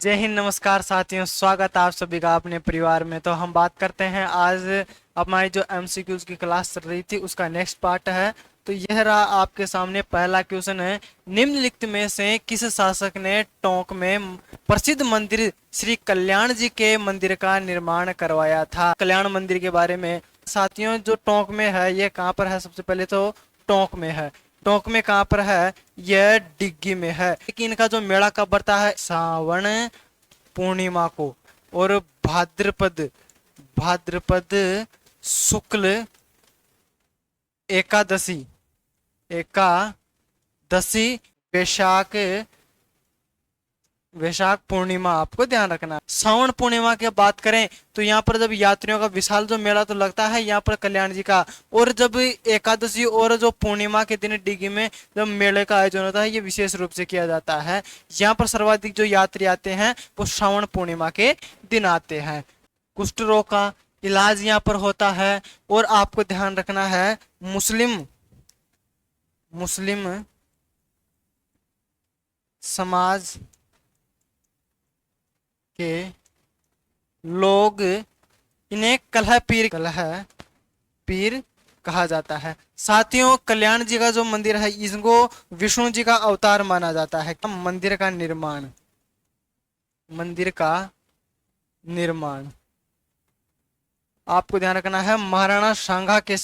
जय हिंद, नमस्कार साथियों। स्वागत है आप सभी का अपने परिवार में। तो हम बात करते हैं आज हमारी जो एमसीक्यूज की क्लास चल रही थी उसका नेक्स्ट पार्ट है। तो यह रहा आपके सामने पहला क्वेश्चन है, निम्नलिखित में से किस शासक ने टोंक में प्रसिद्ध मंदिर श्री कल्याण जी के मंदिर का निर्माण करवाया था। कल्याण मंदिर के बारे में साथियों, जो टोंक में है ये कहाँ पर है? सबसे पहले तो टोंक में है। टोंक में कहाँ पर है? यह डिग्गी में है। लेकिन इनका जो मेला कब बढ़ता है? सावन पूर्णिमा को और भाद्रपद भाद्रपद शुक्ल एकादशी एकादशी वैशाख वैशाख पूर्णिमा आपको ध्यान रखना है। श्रावण पूर्णिमा की बात करें तो यहाँ पर जब यात्रियों का विशाल जो मेला तो लगता है यहाँ पर कल्याण जी का, और जब एकादशी और जो पूर्णिमा के दिन डिगी में जब मेले का आयोजन होता है ये विशेष रूप से किया जाता है। यहाँ पर सर्वाधिक जो यात्री आते हैं वो श्रावण पूर्णिमा के दिन आते हैं। कुष्ठ रोग का इलाज यहाँ पर होता है। और आपको ध्यान रखना है, मुस्लिम मुस्लिम समाज के लोग इन्हें कलह पीर कहा जाता है। साथियों, कल्याण जी का जो मंदिर है इसको विष्णु जी का अवतार माना जाता है। मंदिर का निर्माण आपको ध्यान रखना है, महाराणा सांगा के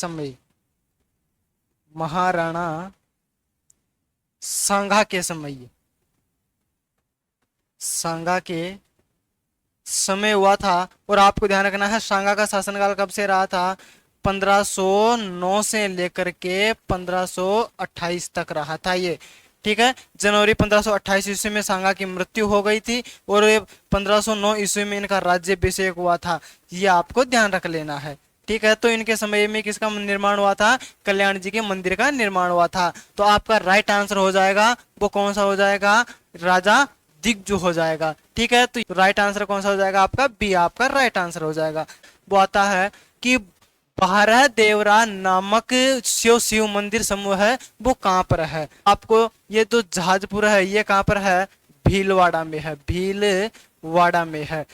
समय हुआ था। और आपको ध्यान रखना है, सांगा का शासनकाल कब से रहा था? 1509 से लेकर के 1528 तक रहा था ये। ठीक है, जनवरी 1528 ईस्वी में सांगा की मृत्यु हो गई थी और 1509 ईस्वी में इनका राज्याभिषेक हुआ था। ये आपको ध्यान रख लेना है। ठीक है, तो इनके समय में किसका निर्माण हुआ था? कल्याण जी के मंदिर का निर्माण हुआ था। तो आपका राइट आंसर हो जाएगा वो कौन सा हो जाएगा? राजा दिग्जू हो जाएगा। ठीक है, तो राइट आंसर कौन सा हो जाएगा आपका? बी आपका राइट आंसर हो जाएगा। वो आता है कि बारह देवरा नामक शिव मंदिर समूह है वो कहाँ पर है? आपको ये जो जहाजपुर है ये कहाँ पर है? भीलवाड़ा में है।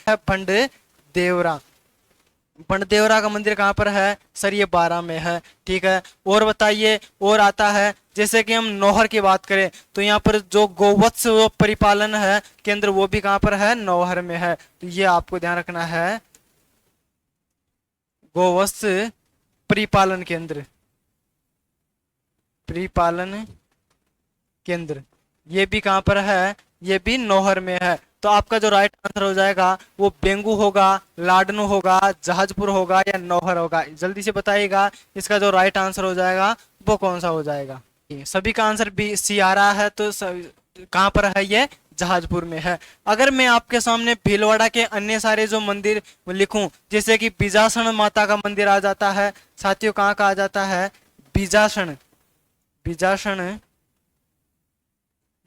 पंड देवरा का मंदिर कहाँ पर है सर? ये 12 में है। ठीक है, और बताइए। और आता है, जैसे कि हम नौहर की बात करें तो यहाँ पर जो गोवत्स परिपालन है केंद्र वो भी कहाँ पर है? नौहर में है। तो ये आपको ध्यान रखना है, गोवत्स परिपालन केंद्र परिपालन केंद्र ये भी कहाँ पर है? ये भी नौहर में है। तो आपका जो राइट आंसर हो जाएगा वो बेंगू होगा, लाडनू होगा, जहाजपुर होगा या नौहर होगा? जल्दी से बताइएगा इसका जो राइट आंसर हो जाएगा वो कौन सा हो जाएगा। सभी का आंसर बी सी आ रहा है। तो कहाँ पर है? ये जहाजपुर में है। अगर मैं आपके सामने भीलवाड़ा के अन्य सारे जो मंदिर लिखूं, जैसे कि बीजासन माता का मंदिर आ जाता है साथियों। कहाँ का आ जाता है? बीजासन बीजासन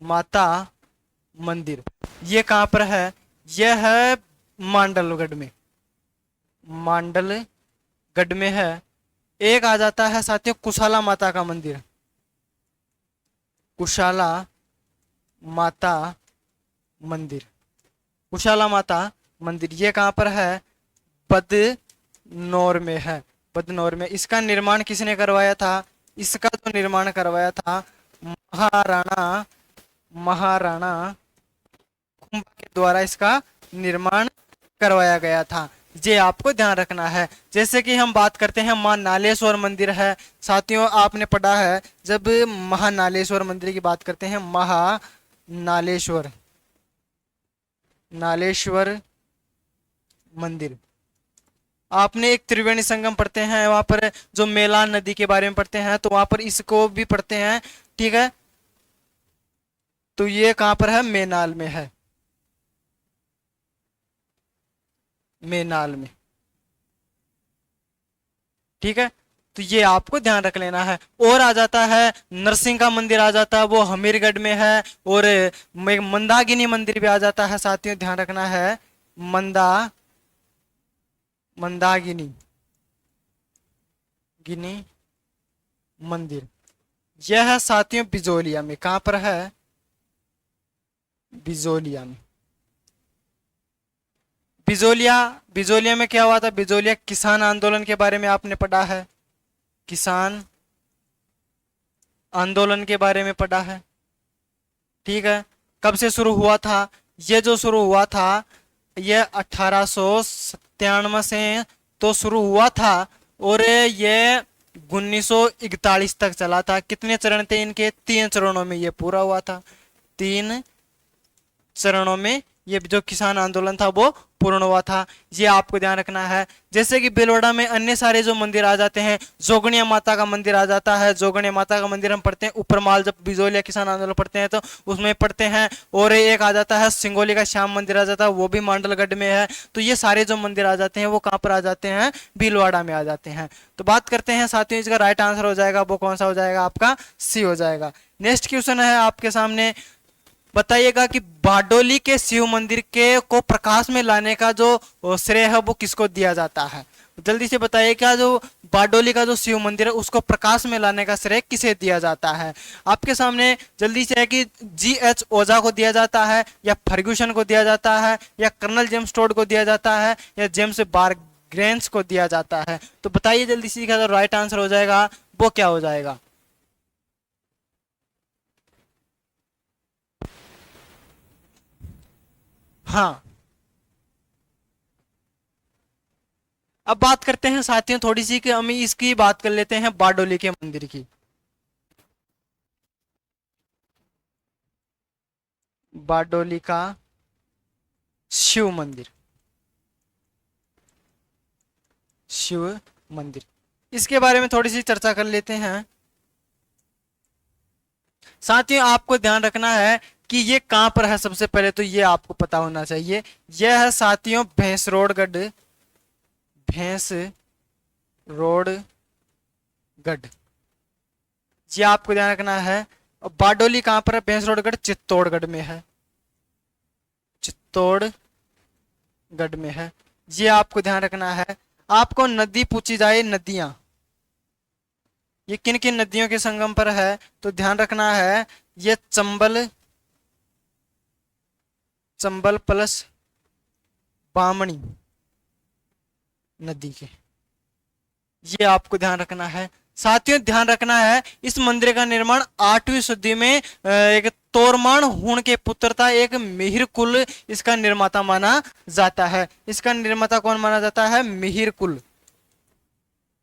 माता मंदिर। ये कहाँ पर है? यह है मांडलगढ़ में है। एक आ जाता है साथियों कुशाला माता का मंदिर। कुशाला माता मंदिर कुशाला माता मंदिर ये कहाँ पर है? बदनौर में है। बदनौर में। इसका निर्माण किसने करवाया था? इसका जो निर्माण करवाया था महाराणा कुंभा के द्वारा इसका निर्माण करवाया गया था। ये आपको ध्यान रखना है। जैसे कि हम बात करते हैं मां नालेश्वर मंदिर है साथियों, आपने पढ़ा है जब महानालेश्वर मंदिर की बात करते हैं, महानालेश्वर नालेश्वर मंदिर। आपने एक त्रिवेणी संगम पढ़ते हैं, वहां पर जो मेलान नदी के बारे में पढ़ते हैं तो वहां पर इसको भी पढ़ते हैं। ठीक है, तो ये कहां पर है? मेनाल में है। मेनाल में। ठीक है, तो ये आपको ध्यान रख लेना है। और आ जाता है नरसिंह का मंदिर आ जाता है, वो हमीरगढ़ में है। और मंदाकिनी मंदिर भी आ जाता है साथियों, ध्यान रखना है। मंदाकिनी मंदिर यह है साथियों बिजोलिया में। कहां पर है? बिजोलिया में। बिजोलिया, बिजोलिया में क्या हुआ था? बिजोलिया किसान आंदोलन के बारे में आपने पढ़ा है, किसान आंदोलन के बारे में पढ़ा है। ठीक है, कब से शुरू हुआ था? ये जो शुरू हुआ था ये 1897 से तो शुरू हुआ था और ये 1941 तक चला था। कितने चरण थे इनके? 3 चरणों में ये पूरा हुआ था। 3 चरणों में ये जो किसान आंदोलन था वो पूर्ण हुआ था। ये आपको ध्यान रखना है। जैसे कि भिलवाड़ा में अन्य सारे जो मंदिर आ जाते हैं, जोगनिया माता का मंदिर आ जाता है, जोगनिया माता का मंदिर हम पढ़ते हैं उपरमाल, जब बिजोलिया किसान आंदोलन पढ़ते हैं तो उसमें पढ़ते हैं। और एक आ जाता है सिंगोली का श्याम मंदिर आ जाता है, वो भी मांडलगढ़ में है। तो ये सारे जो मंदिर आ जाते हैं वो कहाँ पर आ जाते हैं? भीलवाड़ा में आ जाते हैं। तो बात करते हैं साथियों, इसका राइट आंसर हो जाएगा वो कौन सा हो जाएगा? आपका सी हो जाएगा। नेक्स्ट क्वेश्चन है आपके सामने, बताइएगा कि बारडोली के शिव मंदिर के को प्रकाश में लाने का जो श्रेय है वो किसको दिया जाता है? जल्दी से बताइए, क्या जो बारडोली का जो शिव मंदिर है उसको प्रकाश में लाने का श्रेय किसे दिया जाता है? आपके सामने जल्दी से है कि G.H. ओझा को दिया जाता है, या फर्ग्यूसन को दिया जाता है, या कर्नल जेम्स टोड को दिया जाता है, या जेम्स बारग्रेंस को दिया जाता है? तो बताइए जल्दी से, क्या जो राइट आंसर हो जाएगा वो क्या हो जाएगा? हाँ, अब बात करते हैं साथियों थोड़ी सी कि हम इसकी बात कर लेते हैं बारडोली के मंदिर की। बारडोली का शिव मंदिर, शिव मंदिर, इसके बारे में थोड़ी सी चर्चा कर लेते हैं। साथियों आपको ध्यान रखना है कि ये कहां पर है। सबसे पहले तो ये आपको पता होना चाहिए, यह है साथियों भैंसरोडगढ़, भैंसरोडगढ़, ये आपको ध्यान रखना है। और बारडोली कहां पर है? भैंसरोडगढ़ चित्तौड़गढ़ में है, चित्तौड़गढ़ में है, ये आपको ध्यान रखना है। आपको नदी पूछी जाए, नदियां, ये किन किन नदियों के संगम पर है? तो ध्यान रखना है, ये चंबल, चंबल प्लस बामणी नदी के, ये आपको ध्यान रखना है। साथियों ध्यान रखना है, इस मंदिर का निर्माण 8वीं सदी में एक तोरमान हुन के पुत्र था, एक मिहिर कुल इसका निर्माता माना जाता है। इसका निर्माता कौन माना जाता है? मिहिर कुल,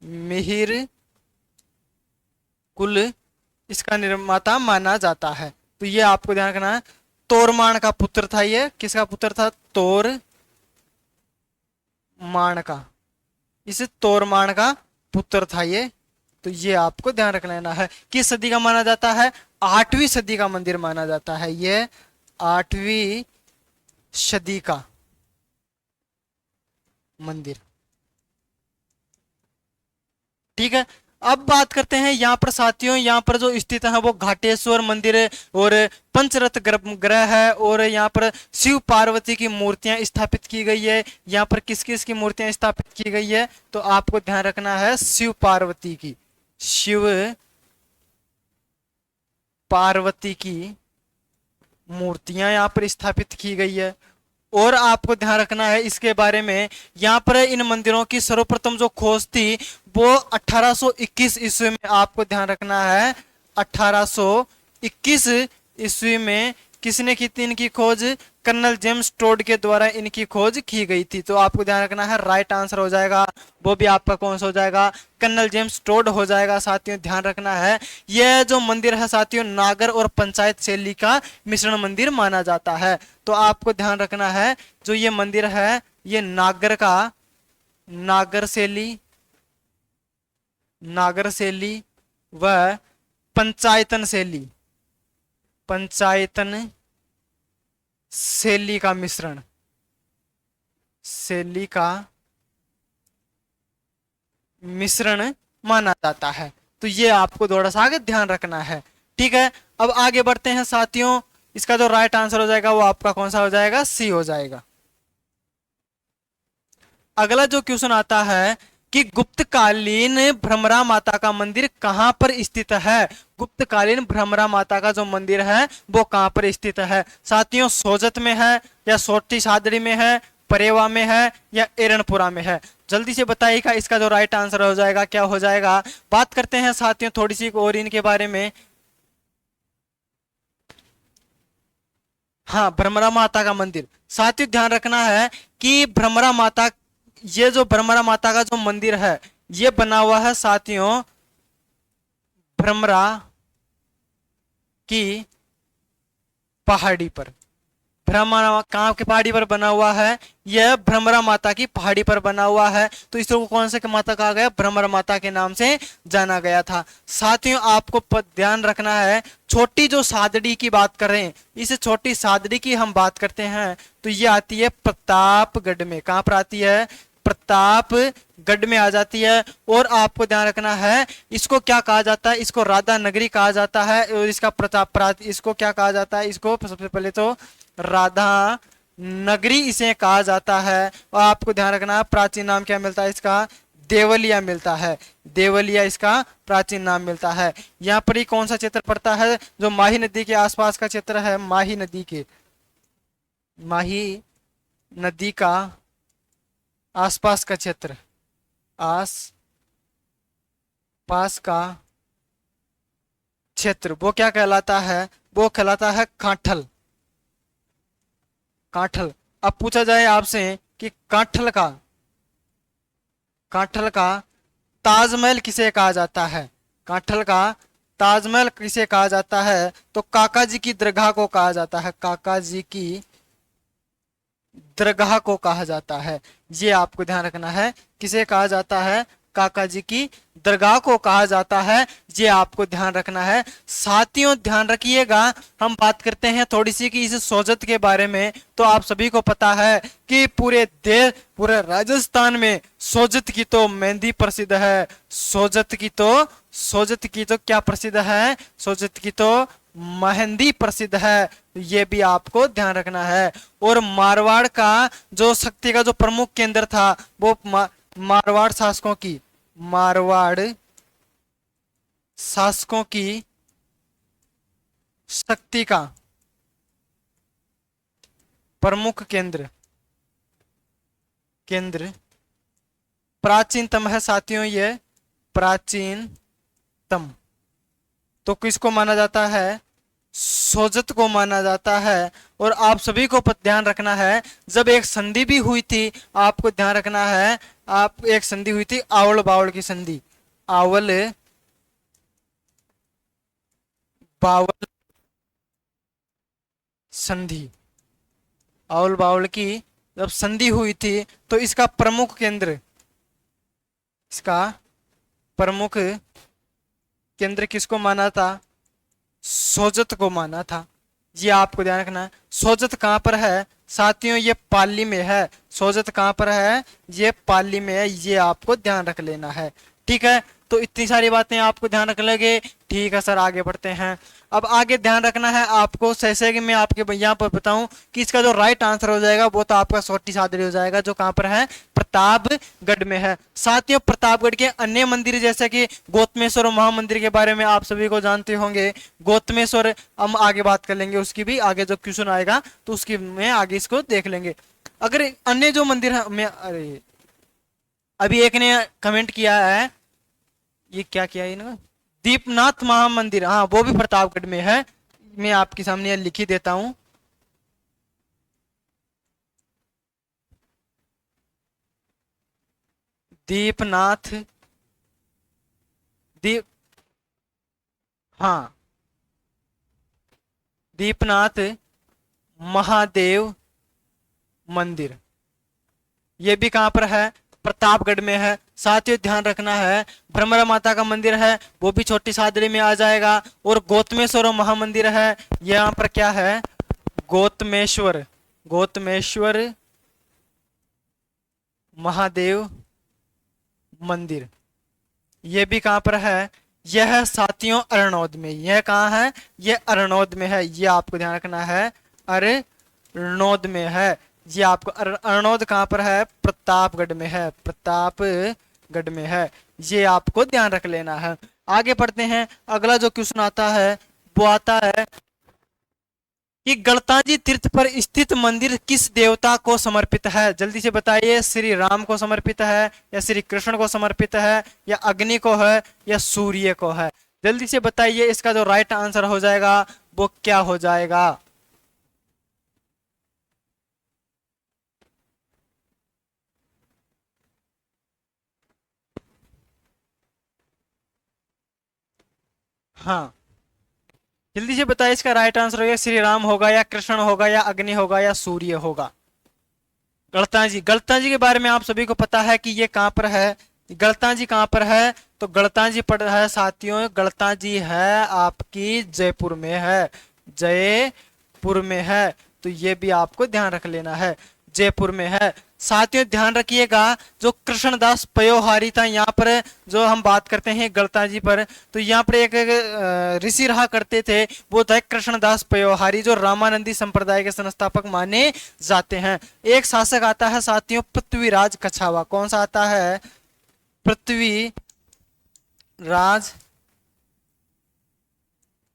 मिहिर कुल इसका निर्माता माना जाता है। तो ये आपको ध्यान रखना है, तोरमान का पुत्र था ये। किसका पुत्र था? तोरमान का, इस तोरमान का पुत्र था ये। तो ये आपको ध्यान रख लेना है। किस सदी का माना जाता है? 8वीं सदी का मंदिर माना जाता है ये, 8वीं सदी का मंदिर। ठीक है, अब बात करते हैं यहाँ पर साथियों, यहाँ पर जो स्थित है वो घाटेश्वर मंदिर है और पंचरथ ग्रह है, और यहाँ पर शिव पार्वती की मूर्तियां स्थापित की गई है। यहाँ पर किस किस की मूर्तियां स्थापित की गई है? तो आपको ध्यान रखना है शिव पार्वती की, शिव पार्वती की मूर्तियां यहाँ पर स्थापित की गई है। और आपको ध्यान रखना है इसके बारे में, यहाँ पर इन मंदिरों की सर्वप्रथम जो खोज थी वो 1821 ईस्वी में, आपको ध्यान रखना है 1821 ईस्वी में किसने की थी इनकी खोज? कर्नल जेम्स टोड के द्वारा इनकी खोज की गई थी। तो आपको ध्यान रखना है, राइट आंसर हो जाएगा वो भी आपका कौन सा हो जाएगा? कर्नल जेम्स टोड हो जाएगा। साथियों ध्यान रखना है, यह जो मंदिर है साथियों नागर और पंचायत शैली का मिश्रण मंदिर माना जाता है। तो आपको ध्यान रखना है, जो ये मंदिर है ये नागर का, नागर शैली व पंचायतन शैली, पंचायतन शैली का मिश्रण, शैली का मिश्रण माना जाता है। तो ये आपको थोड़ा सा आगे ध्यान रखना है। ठीक है, अब आगे बढ़ते हैं साथियों, इसका जो राइट आंसर हो जाएगा वो आपका कौन सा हो जाएगा? सी हो जाएगा। अगला जो क्वेश्चन आता है कि गुप्तकालीन भ्रमरा माता का मंदिर कहां पर स्थित है? गुप्तकालीन भ्रमरा माता का जो मंदिर है वो कहां पर स्थित है? साथियों सोजत में है, या सोटी सादड़ी में है, परेवा में है या एरनपुरा में है? जल्दी से बताइएगा, इसका जो राइट आंसर हो जाएगा क्या हो जाएगा। बात करते हैं साथियों थोड़ी सी और इनके बारे में। हाँ, भ्रमरा माता का मंदिर। साथियों ध्यान रखना है कि भ्रमरा माता, ये जो भ्रमरा माता का जो मंदिर है ये बना हुआ है साथियों भ्रमरा की पहाड़ी पर। भ्रमरा कहाँ की पहाड़ी पर बना हुआ है? यह भ्रमरा माता की पहाड़ी पर बना हुआ है। तो इसको कौन से माता कहा गया? भ्रमरा माता के नाम से जाना गया था। साथियों आपको ध्यान रखना है, छोटी जो सादड़ी की बात कर रहे हैं, इस छोटी सादड़ी की हम बात करते हैं तो ये आती है प्रतापगढ़ में। कहां पर आती है? प्रतापगढ़ में आ जाती है। और आपको ध्यान रखना है, इसको क्या कहा जाता है? इसको राधा नगरी कहा जाता है। और इसका इसको क्या कहा जाता है? इसको सबसे पहले तो राधा नगरी इसे कहा जाता है। और आपको ध्यान रखना है प्राचीन नाम क्या मिलता है इसका? देवलिया मिलता है। देवलिया इसका प्राचीन नाम मिलता है। यहाँ पर ही कौन सा क्षेत्र पड़ता है? जो माही नदी के आसपास का क्षेत्र है, माही नदी का आसपास का क्षेत्र, आस पास का क्षेत्र, वो क्या कहलाता है? वो कहलाता है कांठल। कांठल। अब पूछा जाए आपसे कि कांठल का ताजमहल किसे कहा जाता है? कांठल का ताजमहल किसे कहा जाता है? तो काका जी की दरगाह को कहा जाता है। काका जी की दरगाह को कहा जाता है। ये आपको ध्यान रखना है, किसे कहा जाता है? काका जी की दरगाह को कहा जाता है। ये आपको ध्यान रखना है। साथियों ध्यान रखिएगा, हम बात करते हैं थोड़ी सी कि इस सोजत के बारे में। तो आप सभी को पता है कि पूरे राजस्थान में सोजत की तो मेहंदी प्रसिद्ध है। सोजत की तो क्या प्रसिद्ध है? सोजत की तो मेहंदी प्रसिद्ध है। ये भी आपको ध्यान रखना है। और मारवाड़ का जो शक्ति का जो प्रमुख केंद्र था वो मारवाड़ शासकों की शक्ति का प्रमुख केंद्र प्राचीनतम है साथियों। ये प्राचीनतम तो किसको माना जाता है? सोजत को माना जाता है। और आप सभी को ध्यान रखना है, जब एक संधि भी हुई थी, आपको ध्यान रखना है, एक संधि हुई थी आवल बावल की संधि। आवल बावल संधि, आवल बावल की जब संधि हुई थी तो इसका प्रमुख केंद्र किसको माना था? सोजत को माना था। ये आपको ध्यान रखना है। सोजत कहां पर है साथियों? ये पाली में है। सोजत कहां पर है? ये पाली में है। ये आपको ध्यान रख लेना है। ठीक है, तो इतनी सारी बातें आपको ध्यान रख लेंगे। ठीक है सर, आगे बढ़ते हैं। अब आगे ध्यान रखना है आपको, जैसे कि मैं आपके यहाँ पर बताऊं कि इसका जो राइट आंसर हो जाएगा वो तो आपका छोटी सादरी हो जाएगा, जो कहां पर है? प्रतापगढ़ में है। साथियों प्रतापगढ़ के अन्य मंदिर जैसे कि गौतमेश्वर महामंदिर के बारे में आप सभी को जानते होंगे। गौतमेश्वर हम आगे बात कर लेंगे, उसकी भी आगे जो क्वेश्चन आएगा तो उसकी में आगे इसको देख लेंगे। अगर अन्य जो मंदिर है, मैं अरे अभी एक ने कमेंट किया है, ये क्या किया है इन्होंने? दीपनाथ महामंदिर, हाँ वो भी प्रतापगढ़ में है। मैं आपके सामने लिख ही देता हूं। दीपनाथ दीप हाँ, दीपनाथ महादेव मंदिर, ये भी कहां पर है? प्रतापगढ़ में है। साथियों ध्यान रखना है, भ्रमरा माता का मंदिर है वो भी छोटी सादड़ी में आ जाएगा। और गौतमेश्वर महामंदिर है, यहाँ पर क्या है? गौतमेश्वर महादेव मंदिर, ये भी कहां पर है? यह साथियों अरनौद में। यह कहां है? यह अरनौद में है। ये आपको ध्यान रखना है, अरनौद में है। ये आपको अरनौद कहां पर है? प्रतापगढ़ में है। प्रतापगढ़ में है। ये आपको ध्यान रख लेना है। आगे बढ़ते हैं। अगला जो क्वेश्चन आता है वो आता है कि गणताजी तीर्थ पर स्थित मंदिर किस देवता को समर्पित है? जल्दी से बताइए, श्री राम को समर्पित है, या श्री कृष्ण को समर्पित है, या अग्नि को है, या सूर्य को है? जल्दी से बताइए, इसका जो राइट आंसर हो जाएगा वो क्या हो जाएगा? हाँ, जल्दी से बताइए, इसका राइट आंसर होगा श्री राम होगा, या कृष्ण होगा, या अग्नि होगा, या सूर्य होगा? गणताजी, गणताजी के बारे में आप सभी को पता है कि ये कहाँ पर है। गणताजी कहाँ पर है? तो गणताजी पड़ है साथियों, गणताजी है आपकी जयपुर में है, जयपुर में है। तो ये भी आपको ध्यान रख लेना है, जयपुर में है। साथियों ध्यान रखिएगा, जो कृष्णदास पयोहारी था, यहाँ पर जो हम बात करते हैं गणताजी पर, तो यहाँ पर एक ऋषि रहा करते थे, वो था कृष्णदास पयोहारी, जो रामानंदी संप्रदाय के संस्थापक माने जाते हैं। एक शासक आता है साथियों, पृथ्वीराज कछावा। कौन सा आता है? पृथ्वीराज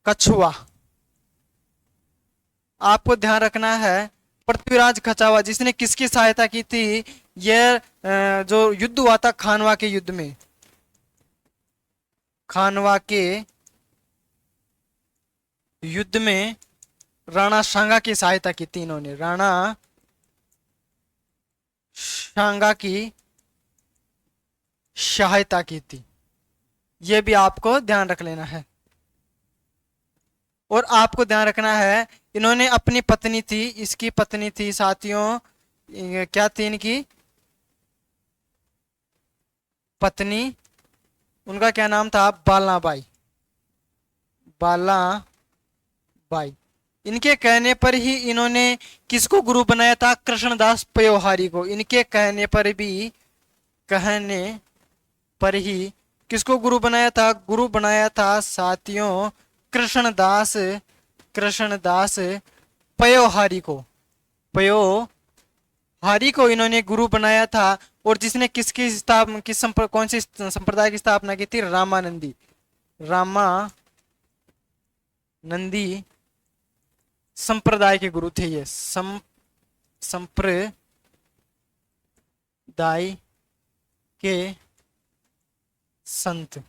कछुआ। आपको ध्यान रखना है, पृथ्वीराज कछावा, जिसने किसकी सहायता की थी? यह जो युद्ध हुआ था खानवा के युद्ध में, खानवा के युद्ध में राणा सांगा की सहायता की थी इन्होंने, राणा सांगा की सहायता की थी। यह भी आपको ध्यान रख लेना है। और आपको ध्यान रखना है, इन्होंने अपनी पत्नी थी, इसकी पत्नी थी साथियों, क्या थी इनकी पत्नी? उनका क्या नाम था? बालाबाई, बालाबाई। इनके कहने पर ही इन्होंने किसको गुरु बनाया था? कृष्णदास पयोहारी को। इनके कहने पर भी, कहने पर ही किसको गुरु बनाया था? गुरु बनाया था साथियों कृष्णदास, कृष्णदास पयोहारी को, पयोहारी को इन्होंने गुरु बनाया था। और जिसने किसकी स्थापना, कौन सी संप्रदाय की स्थापना की थी? रामानंदी, रामानंदी संप्रदाय के गुरु थे ये, संप्रदाय के संत।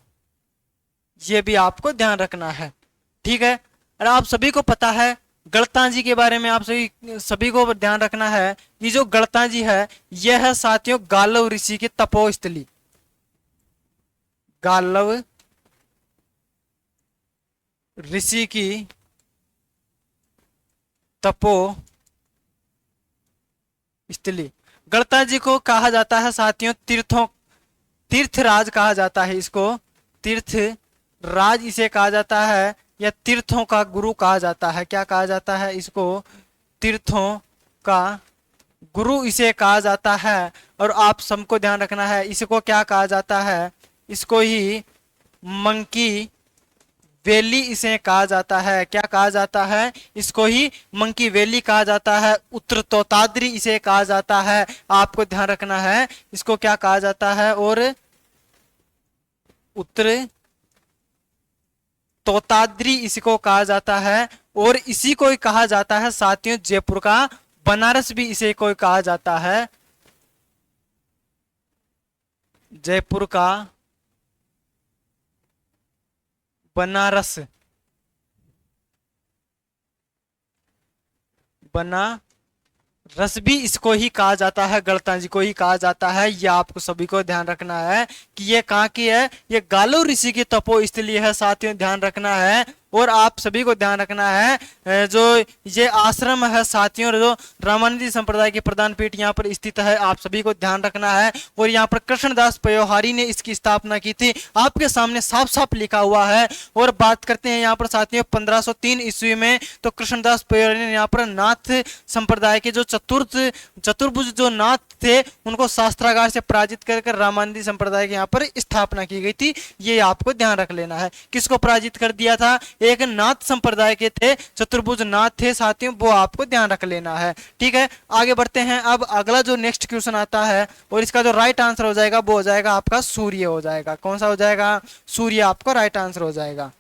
ये भी आपको ध्यान रखना है, ठीक है। और आप सभी को पता है गणताजी के बारे में, आप सभी को ध्यान रखना है, ये जो गणताजी है यह है साथियों गालव ऋषि की तपोस्थली, गालव ऋषि की तपो स्थली। गणताजी को कहा जाता है साथियों तीर्थराज कहा जाता है इसको, तीर्थराज इसे कहा जाता है, या तीर्थों का गुरु कहा जाता है। क्या कहा जाता है इसको? तीर्थों का गुरु इसे कहा जाता है। और आप सबको ध्यान रखना है, इसको क्या कहा जाता है? इसको ही मंकी वैली इसे कहा जाता है। क्या कहा जाता है? इसको ही मंकी वैली कहा जाता है। उत्तर तोताद्री इसे कहा जाता है। आपको ध्यान रखना है, इसको क्या कहा जाता है? और उत्तर तोताद्री इसको कहा जाता है। और इसी को ही कहा जाता है साथियों जयपुर का बनारस भी इसे कोई कहा जाता है, जयपुर का बनारस, बनारस भी इसको ही कहा जाता है, गणताजी को ही कहा जाता है। ये आपको सभी को ध्यान रखना है कि ये कहाँ की है? ये गालो ऋषि की तपो स्थली है साथियों, ध्यान रखना है। और आप सभी को ध्यान रखना है, जो ये आश्रम है साथियों, जो रामानंदी संप्रदाय के प्रधान पीठ यहाँ पर स्थित है, आप सभी को ध्यान रखना है। और यहाँ पर कृष्णदास पयोहारी ने इसकी स्थापना की थी, आपके सामने साफ साफ लिखा हुआ है। और बात करते हैं यहाँ पर साथियों 1503 ईस्वी में, तो कृष्णदास पयोहारी ने यहाँ पर नाथ संप्रदाय के जो चतुर्भुज जो नाथ थे उनको शास्त्रागार से पराजित कर रामानंदी संप्रदाय के यहाँ पर स्थापना की गई थी। ये आपको ध्यान रख लेना है। किसको पराजित कर दिया था? एक नाथ संप्रदाय के थे, चतुर्भुज नाथ थे साथियों, वो आपको ध्यान रख लेना है, ठीक है। आगे बढ़ते हैं। अब अगला जो नेक्स्ट क्वेश्चन आता है, और इसका जो राइट आंसर हो जाएगा वो हो जाएगा आपका सूर्य हो जाएगा। कौन सा हो जाएगा? सूर्य आपको राइट आंसर हो जाएगा।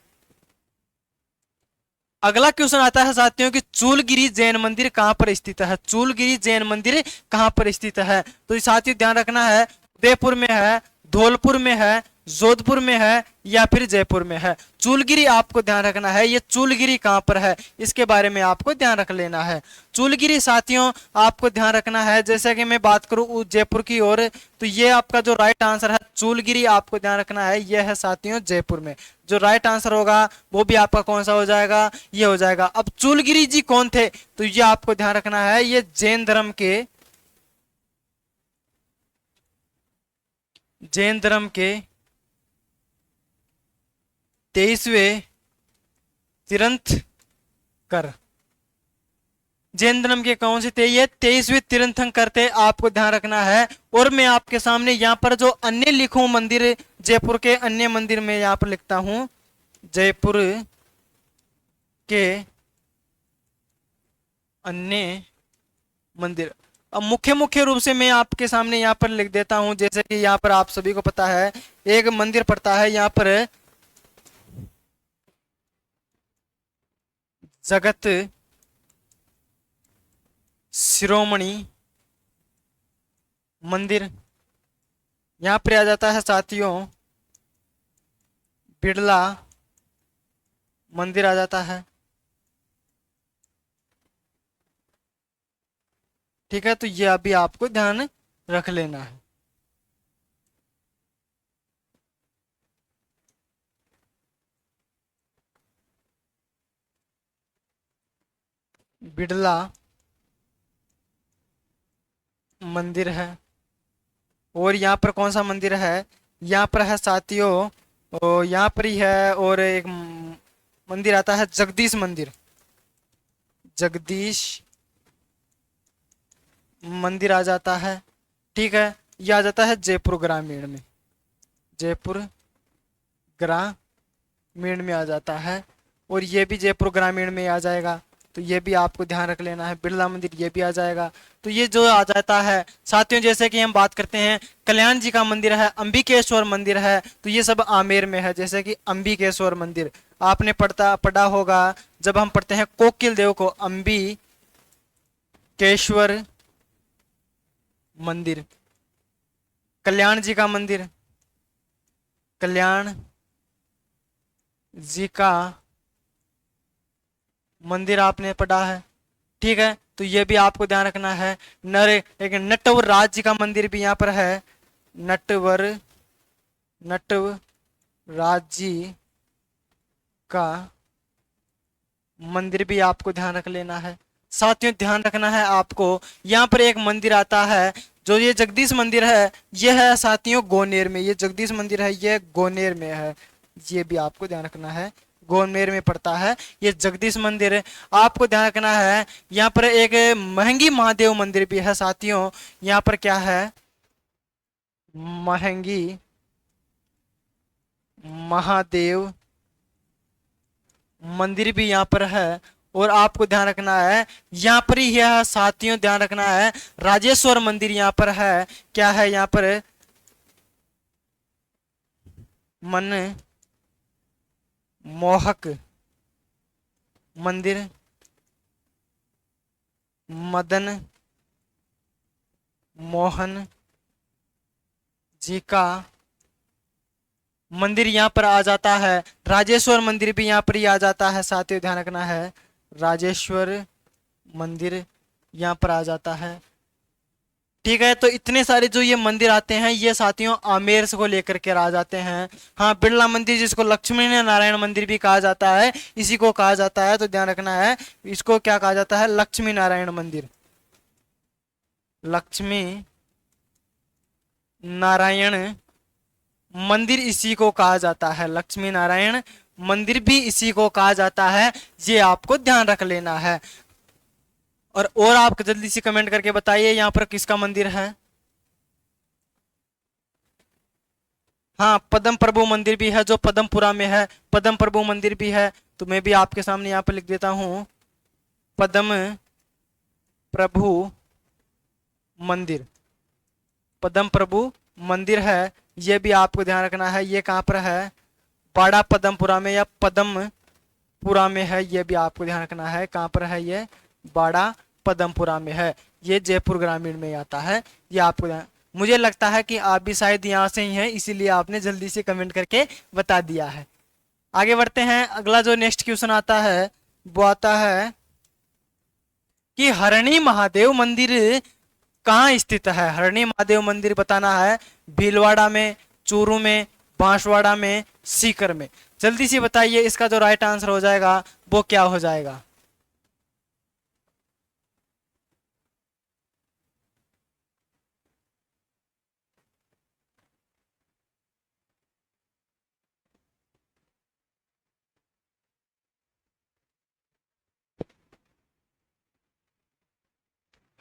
अगला क्वेश्चन आता है साथियों कि चूलगिरी जैन मंदिर कहाँ पर स्थित है। चूलगिरी जैन मंदिर कहाँ पर स्थित है, तो ये साथियों ध्यान रखना है, उदयपुर में है, धौलपुर में है, जोधपुर में है या फिर जयपुर में है। चूलगिरी आपको ध्यान रखना है, ये चूलगिरी कहाँ पर है इसके बारे में आपको ध्यान रख लेना है। चूलगिरी साथियों आपको ध्यान रखना है, जैसे कि मैं बात करूं जयपुर की ओर, तो ये आपका जो राइट आंसर है चूलगिरी आपको ध्यान रखना है, ये है साथियों जयपुर में। जो राइट आंसर होगा वो भी आपका कौन सा हो जाएगा, ये हो जाएगा। अब चूलगिरी जी कौन थे, तो ये आपको ध्यान रखना है, ये जैन धर्म के 23वें तीर्थंकर, जैन धर्म के कौन से थे, ये 23वें तीर्थंकर थे, आपको ध्यान रखना है। और मैं आपके सामने यहाँ पर जो अन्य लिखूं मंदिर, जयपुर के अन्य मंदिर में यहाँ पर लिखता हूं, जयपुर के अन्य मंदिर। अब मुख्य मुख्य रूप से मैं आपके सामने यहाँ पर लिख देता हूं, जैसे कि यहाँ पर आप सभी को पता है एक मंदिर पड़ता है यहाँ पर जगत शिरोमणि मंदिर, यहाँ पर आ जाता है साथियों बिड़ला मंदिर आ जाता है। ठीक है, तो ये अभी आपको ध्यान रख लेना है। बिड़ला मंदिर है। और यहाँ पर कौन सा मंदिर है, यहाँ पर है साथियों, यहाँ पर ही है, और एक मंदिर आता है जगदीश मंदिर, जगदीश मंदिर आ जाता है। ठीक है, यह आ जाता है जयपुर ग्रामीण में, जयपुर ग्रामीण में आ जाता है। और ये भी जयपुर ग्रामीण में आ जाएगा, तो ये भी आपको ध्यान रख लेना है। बिरला मंदिर ये भी आ जाएगा। तो ये जो आ जाता है साथियों, जैसे कि हम बात करते हैं कल्याण जी का मंदिर है, अंबिकेश्वर मंदिर है, तो ये सब आमेर में है। जैसे कि अंबिकेश्वर मंदिर आपने पढ़ा होगा, जब हम पढ़ते हैं कोकिल देव को, अंबिकेश्वर मंदिर। कल्याण जी का मंदिर, कल्याण जी का मंदिर आपने पढ़ा है। ठीक है, तो ये भी आपको ध्यान रखना है। एक नटवर राज जी का मंदिर भी यहाँ पर है, नटवराज जी का मंदिर भी आपको ध्यान रख लेना है। साथियों ध्यान रखना है आपको, यहाँ पर एक मंदिर आता है, जो ये जगदीश मंदिर है, ये है साथियों गोनेर में। ये जगदीश मंदिर है, ये गोनेर में है, ये भी आपको ध्यान रखना है, गोनेर में पड़ता है ये जगदीश मंदिर। आपको ध्यान रखना है यहाँ पर एक महंगी महादेव मंदिर भी है साथियों। यहाँ पर क्या है, महंगी महादेव मंदिर भी यहाँ पर है। और आपको ध्यान रखना है यहाँ पर ही है साथियों, ध्यान रखना है राजेश्वर मंदिर यहाँ पर है। क्या है यहाँ पर, मन मोहक मंदिर, मदन मोहन जी का मंदिर यहाँ पर आ जाता है। राजेश्वर मंदिर भी यहाँ पर ही आ जाता है साथियों, ध्यान रखना है राजेश्वर मंदिर यहाँ पर आ जाता है। ठीक है, तो इतने सारे जो ये मंदिर आते हैं ये साथियों आमेर को लेकर के आ जाते हैं। हाँ, बिरला मंदिर जिसको लक्ष्मी नारायण मंदिर भी कहा जाता है, इसी को कहा जाता है, तो ध्यान रखना है इसको क्या कहा जाता है, लक्ष्मी नारायण मंदिर। लक्ष्मी नारायण मंदिर इसी को कहा जाता है, लक्ष्मी नारायण मंदिर भी इसी को कहा जाता है, ये आपको ध्यान रख लेना है। और आप जल्दी से कमेंट करके बताइए यहाँ पर किसका मंदिर है। हाँ, पद्म प्रभु मंदिर भी है जो पद्मपुरा में है, पद्म प्रभु मंदिर भी है, तो मैं भी आपके सामने यहाँ पर लिख देता हूँ पद्म प्रभु मंदिर, पद्म प्रभु मंदिर है, ये भी आपको ध्यान रखना है। ये कहाँ पर है, बाड़ा पद्मपुरा में या पद्म पुरा में है, ये भी आपको ध्यान रखना है। कहाँ पर है ये? बाड़ा पदमपुरा में है, ये जयपुर ग्रामीण में आता है। ये आपको मुझे लगता है कि आप भी शायद यहाँ से ही हैं, इसीलिए आपने जल्दी से कमेंट करके बता दिया है। आगे बढ़ते हैं। अगला जो नेक्स्ट क्वेश्चन आता है वो आता है कि हरणी महादेव मंदिर कहाँ स्थित है? हरणी महादेव मंदिर बताना है। भीलवाड़ा में, चूरू में, बांसवाड़ा में, सीकर में। जल्दी से बताइए, इसका जो राइट आंसर हो जाएगा वो क्या हो जाएगा?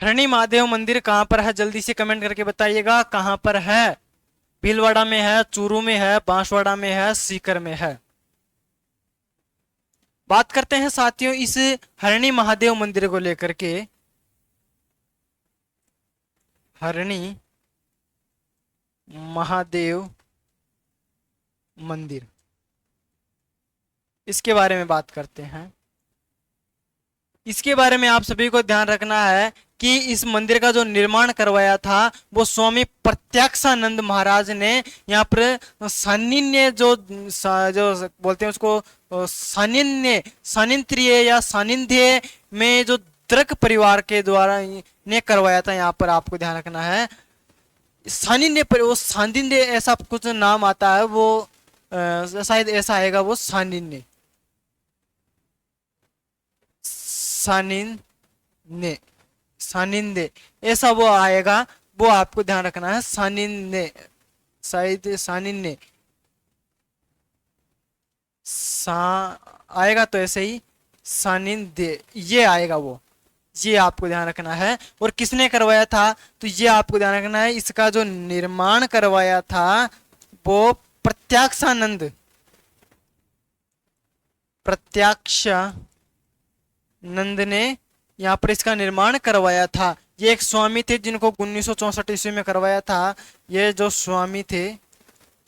हरणी महादेव मंदिर कहाँ पर है? जल्दी से कमेंट करके बताइएगा कहाँ पर है। भीलवाड़ा में है, चूरू में है, बांसवाड़ा में है, सीकर में है। बात करते हैं साथियों इस हरणी महादेव मंदिर को लेकर के। हरणी महादेव मंदिर, इसके बारे में बात करते हैं। इसके बारे में आप सभी को ध्यान रखना है कि इस मंदिर का जो निर्माण करवाया था वो स्वामी प्रत्याक्षानंद महाराज ने। यहाँ पर सानिन्य जो बोलते हैं उसको, सानिन्य, सानिंत्रिय या सानिध्य में जो द्रक परिवार के द्वारा ने करवाया था। यहाँ पर आपको ध्यान रखना है सानिन्य पर, वो सानिन्य ऐसा कुछ नाम आता है, वो शायद ऐसा आएगा, वो सानिन्य, सानिन्य, सानिंदे ऐसा वो आएगा, वो आपको ध्यान रखना है। सानिन्य, शायद सानिन्य सा आएगा तो ऐसे ही सानिंदे ये आएगा वो, ये आपको ध्यान रखना है। और किसने करवाया था? तो ये आपको ध्यान रखना है, इसका जो निर्माण करवाया था वो प्रत्याक्षानंद, प्रत्याक्षानंद ने यहाँ पर इसका निर्माण करवाया था। ये एक स्वामी थे जिनको 1964 ईस्वी में करवाया था। ये जो स्वामी थे,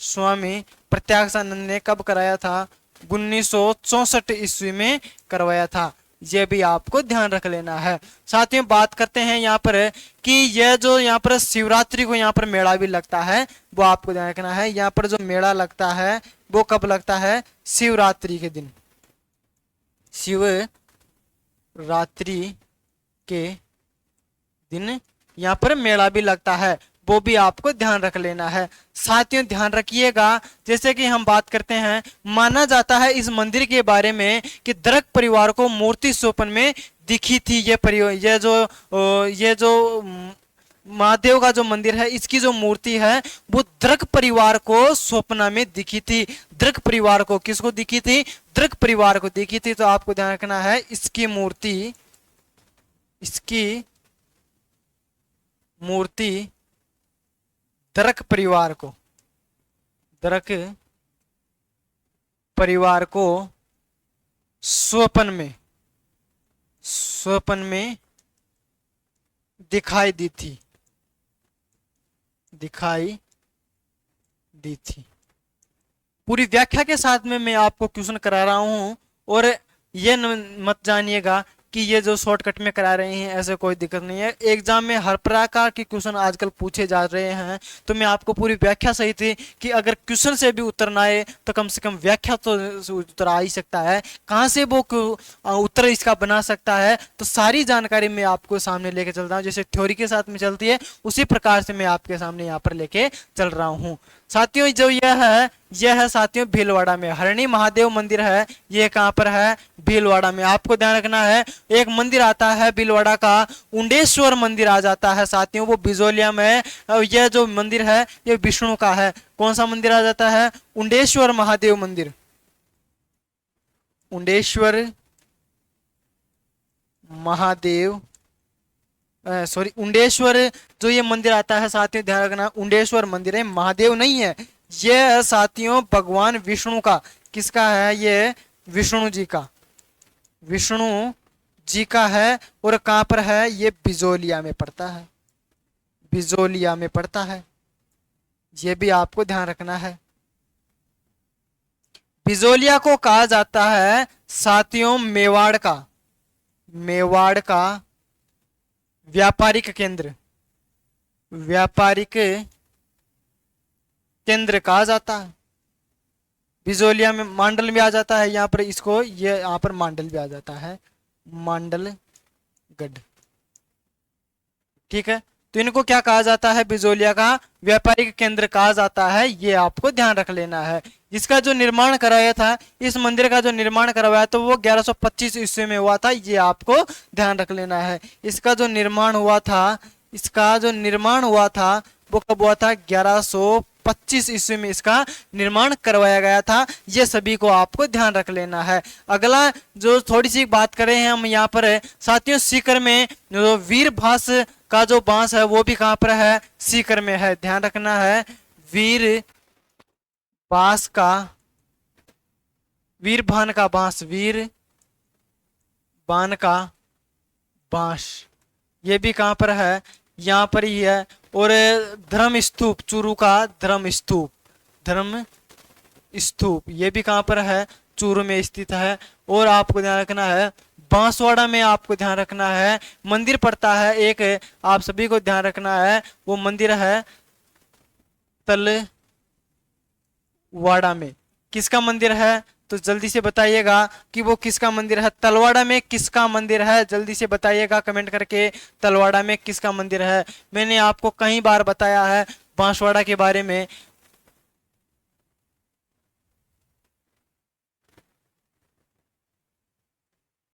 स्वामी प्रत्याक्षानंद ने कब कराया था? 1964 ईस्वी में करवाया था। ये भी आपको ध्यान रख लेना है। साथ में बात करते हैं यहाँ पर कि यह जो यहाँ पर शिवरात्रि को यहाँ पर मेला भी लगता है, वो आपको ध्यान रखना है। यहाँ पर जो मेला लगता है वो कब लगता है? शिवरात्रि के दिन, शिवरात्रि के दिन यहाँ पर मेला भी लगता है, वो भी आपको ध्यान रख लेना है। साथियों ध्यान रखिएगा, जैसे कि हम बात करते हैं, माना जाता है इस मंदिर के बारे में कि द्रक परिवार को मूर्ति स्वप्न में दिखी थी। ये जो महादेव का जो मंदिर है, इसकी जो मूर्ति है वो द्रक परिवार को स्वप्न में दिखी थी। द्रक परिवार को, किसको दिखी थी? द्रक परिवार को दिखी थी। तो आपको ध्यान रखना है इसकी मूर्ति द्रक परिवार को, द्रक परिवार को स्वप्न में दिखाई दी थी। पूरी व्याख्या के साथ में मैं आपको क्वेश्चन करा रहा हूं, और ये मत जानिएगा कि ये जो शॉर्टकट में करा रहे हैं, ऐसे कोई दिक्कत नहीं है। एग्जाम में हर प्रकार के क्वेश्चन आजकल पूछे जा रहे हैं, तो मैं आपको पूरी व्याख्या सही थी कि अगर क्वेश्चन से भी उत्तर ना आए तो कम से कम व्याख्या तो उत्तर आ ही सकता है। कहाँ से वो उत्तर इसका बना सकता है, तो सारी जानकारी मैं आपको सामने लेके चल रहा हूँ। जैसे थ्योरी के साथ में चलती है, उसी प्रकार से मैं आपके सामने यहाँ पर लेके चल रहा हूँ। साथियों जो यह है साथियों भीलवाड़ा में हरणी महादेव मंदिर है। ये कहाँ पर है? भीलवाड़ा में। आपको ध्यान रखना है, एक मंदिर आता है भीलवाड़ा का, उंडेश्वर मंदिर आ जाता है साथियों, वो बिजोलिया में। यह जो मंदिर है ये विष्णु का है। कौन सा मंदिर आ जाता है? उंडेश्वर महादेव मंदिर। उंडेश्वर महादेव, सॉरी, उंडेश्वर जो ये मंदिर आता है साथियों, ध्यान रखना, उंडेश्वर मंदिर है, महादेव नहीं है। ये है साथियों भगवान विष्णु का। किसका है? ये विष्णु जी का है। और कहां पर है? ये बिजोलिया में पड़ता है, बिजोलिया में पड़ता है। ये भी आपको ध्यान रखना है। बिजोलिया को कहा जाता है साथियों मेवाड़ का व्यापारिक केंद्र, व्यापारिक केंद्र कहा जाता है। बिजोलिया में मांडल भी आ जाता है यहाँ पर, इसको ये यहाँ पर मांडल भी आ जाता है, मांडलगढ़। ठीक है, तो इनको क्या कहा जाता है, बिजोलिया का व्यापारिक केंद्र कहा जाता है, ये आपको ध्यान रख लेना है। इसका जो निर्माण कराया था, इस मंदिर का जो निर्माण करवाया तो वो 1125 ईस्वी में हुआ था, ये आपको ध्यान रख लेना है। इसका जो निर्माण हुआ था वो कब हुआ था, 1125 ईस्वी में इसका निर्माण करवाया गया था। ये सभी को आपको ध्यान रख लेना है। अगला जो थोड़ी सी बात करें हैं हम यहाँ पर साथियों, सीकर में जो वीर भास का जो बांस है वो भी कहाँ पर है, सीकर में है। ध्यान रखना है, वीर भान का बांस ये भी कहाँ पर है, यहाँ पर ही है। और धर्म स्तूप, चूरू का धर्म स्तूप ये भी कहाँ पर है, चूरू में स्थित है। और आपको ध्यान रखना है, बांसवाड़ा में आपको ध्यान रखना है मंदिर पड़ता है एक, आप सभी को ध्यान रखना है, वो मंदिर है तलवाड़ा में। किसका मंदिर है, तो जल्दी से बताइएगा कि वो किसका मंदिर है। तलवाड़ा में किसका मंदिर है, जल्दी से बताइएगा कमेंट करके, तलवाड़ा में किसका मंदिर है। मैंने आपको कई बार बताया है बांसवाड़ा के बारे में,